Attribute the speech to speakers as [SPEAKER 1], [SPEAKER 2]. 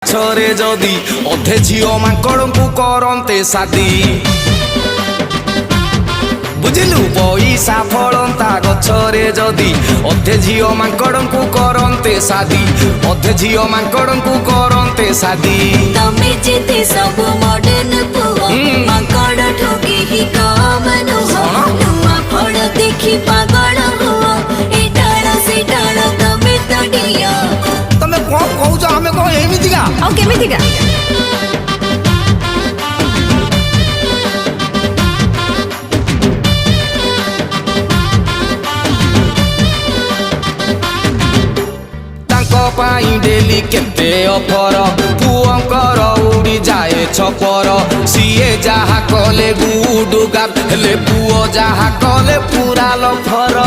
[SPEAKER 1] ଗଛରେ ଯଦି ଅଧେ ଝିଅ ମାଙ୍କଡ଼ଙ୍କୁ କରନ୍ତେ ସାଦି ବୁଝିଲୁ ପଇସା ଫଳନ୍ତା ଗଛରେ ଯଦି ଅଧେ ଝିଅ ମାଙ୍କଡ଼ଙ୍କୁ କରନ୍ତେ ସାଦି ଅଧେ ଝିଅ ମାଙ୍କଡ଼ଙ୍କୁ କରନ୍ତେ ସାଦି
[SPEAKER 2] ତମେ ଯେତେ ସବୁ ମଡର୍ଣ୍ଣ ପୁଅ ମାଙ୍କଡ଼ ଠକି ହି କମ ନୁହ ନୂଆ ଫଳ ଦେଖି ପାଗଳ ହୁଅ ଏ ଡାଳ ସେ ଡାଳ ତମେ ତ ଡିଅ।
[SPEAKER 1] ତମେ କଣ କହୁଛ ଆମେ କଣ ଏମିତିକା
[SPEAKER 2] ଆଉ କେମିତିକା?
[SPEAKER 1] ପାଇଁ ଡେଲି କେତେ ଅଫର ପୁଅଙ୍କର ଉଡ଼ି ଯାଏ ଛପର ସିଏ ଯାହା କଲେ ଗୁଡୁଗାର ହେଲେ ପୁଅ ଯାହା କଲେ ପୁରା ଲଫର।